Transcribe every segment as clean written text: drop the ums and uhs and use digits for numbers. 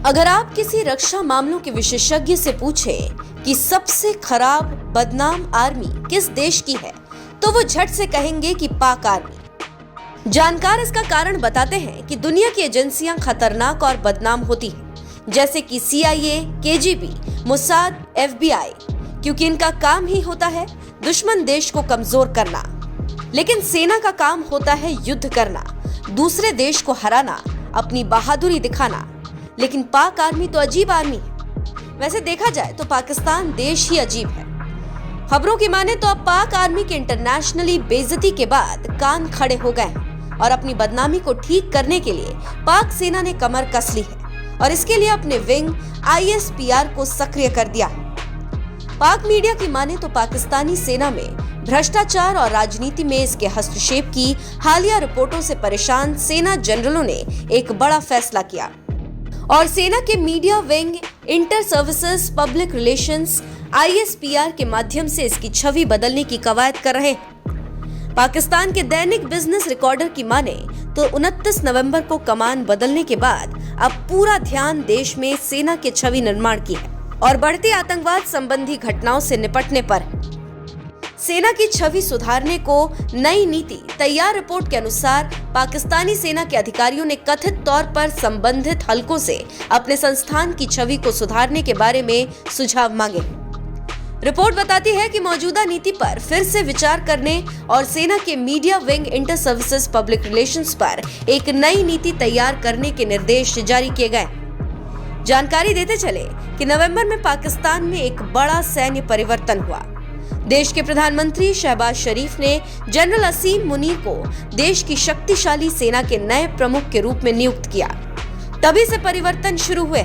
अगर आप किसी रक्षा मामलों के विशेषज्ञ से पूछें कि सबसे खराब बदनाम आर्मी किस देश की है, तो वो झट से कहेंगे कि पाक आर्मी। जानकार इसका कारण बताते हैं कि दुनिया की एजेंसियां खतरनाक और बदनाम होती हैं, जैसे कि CIA, KGB, मोसाद, FBI, क्योंकि इनका काम ही होता है दुश्मन देश को कमजोर करना। लेकिन सेना का काम होता है युद्ध करना, दूसरे देश को हराना, अपनी बहादुरी दिखाना। लेकिन पाक आर्मी तो अजीब आर्मी है। वैसे देखा जाए तो पाकिस्तान देश ही अजीब है। खबरों की माने तो अब पाक आर्मी के इंटरनेशनली बेइज्जती के बाद कान खड़े हो गए हैं और अपनी बदनामी को ठीक करने के लिए पाक सेना ने कमर कस ली है और इसके लिए अपने विंग ISPR को सक्रिय कर दिया है। पाक मीडिया की माने तो पाकिस्तानी सेना में भ्रष्टाचार और राजनीति में इसके हस्तक्षेप की हालिया रिपोर्टों से परेशान सेना जनरलों ने एक बड़ा फैसला किया और सेना के media wing inter services public relations ISPR के माध्यम से इसकी छवि बदलने की कवायद कर रहे हैं। पाकिस्तान के दैनिक बिजनेस रिकॉर्डर की माने तो 29 नवंबर को कमान बदलने के बाद अब पूरा ध्यान देश में सेना के छवि निर्माण की है और बढ़ती आतंकवाद संबंधी घटनाओं से निपटने पर है। सेना की छवि सुधारने को नई नीति तैयार रिपोर्ट के अनुसार पाकिस्तानी सेना के अधिकारियों ने कथित तौर पर संबंधित हलकों से अपने संस्थान की छवि को सुधारने के बारे में सुझाव मांगे। रिपोर्ट बताती है कि मौजूदा नीति पर फिर से विचार करने और सेना के media wing inter services public relations पर एक नई नीति तैयार करने के निर्देश जारी किए गए। जानकारी देते चले कि नवंबर में पाकिस्तान में एक बड़ा सैन्य परिवर्तन हुआ। देश के प्रधानमंत्री शहबाज शरीफ ने जनरल असीम मुनीर को देश की शक्तिशाली सेना के नए प्रमुख के रूप में नियुक्त किया। तभी से परिवर्तन शुरू हुए।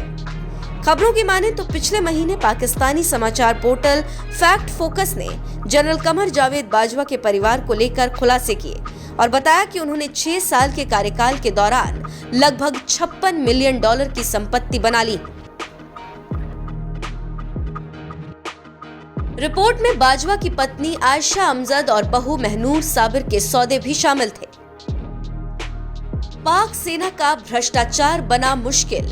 खबरों की माने तो पिछले महीने पाकिस्तानी समाचार पोर्टल फैक्ट फोकस ने जनरल कमर जावेद बाजवा के परिवार को लेकर खुलासे किए और बताया कि उन्होंने 6 साल के कार्यकाल के दौरान लगभग $56 मिलियन की संपत्ति बना ली। रिपोर्ट में बाजवा की पत्नी आयशा अमजद और बहू महनूर साबिर के सौदे भी शामिल थे। पाक सेना का भ्रष्टाचार बना मुश्किल,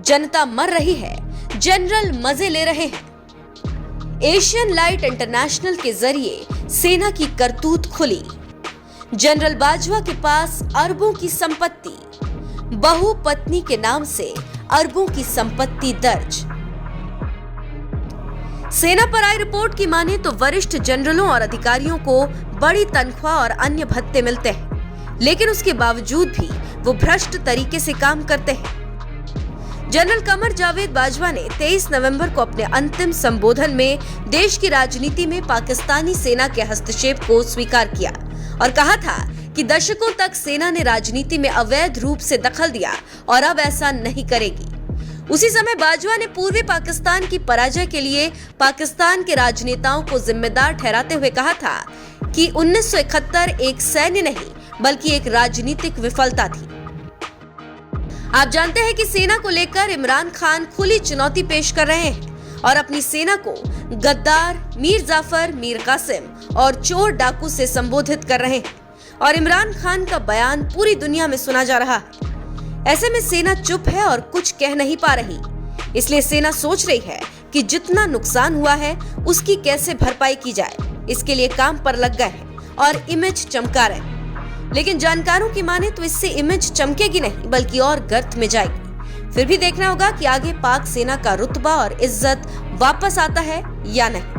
जनता मर रही है, जनरल मजे ले रहे हैं। एशियन लाइट इंटरनेशनल के जरिए सेना की करतूत खुली। जनरल बाजवा के पास अरबों की संपत्ति, बहू पत्नी के नाम से अरबों की संपत्ति दर्ज। सेना पर आई रिपोर्ट की माने तो वरिष्ठ जनरलों और अधिकारियों को बड़ी तनख्वाह और अन्य भत्ते मिलते हैं, लेकिन उसके बावजूद भी वो भ्रष्ट तरीके से काम करते हैं। जनरल कमर जावेद बाजवा ने 23 नवंबर को अपने अंतिम संबोधन में देश की राजनीति में पाकिस्तानी सेना के हस्तक्षेप को स्वीकार किया और कहा था कि दशकों तक सेना ने राजनीति में अवैध रूप से दखल दिया और अब ऐसा नहीं करेगी। उसी समय बाजवा ने पूर्वी पाकिस्तान की पराजय के लिए पाकिस्तान के राजनेताओं को जिम्मेदार ठहराते हुए कहा था कि 1971 एक सैन्य नहीं बल्कि एक राजनीतिक विफलता थी। आप जानते हैं कि सेना को लेकर इमरान खान खुली चुनौती पेश कर रहे हैं और अपनी सेना को गद्दार, मीर जाफर, मीर कासिम और चोर डाकू से संबोधित कर रहे हैं और इमरान खान का बयान पूरी दुनिया में सुना जा रहा है। ऐसे में सेना चुप है और कुछ कह नहीं पा रही। इसलिए सेना सोच रही है कि जितना नुकसान हुआ है उसकी कैसे भरपाई की जाए। इसके लिए काम पर लग गए हैं और इमेज चमका रहे हैं। लेकिन जानकारों की माने तो इससे इमेज चमकेगी नहीं बल्कि और गर्त में जाएगी। फिर भी देखना होगा कि आगे पाक सेना का रुतबा और इज्जत वापस आता है या नहीं।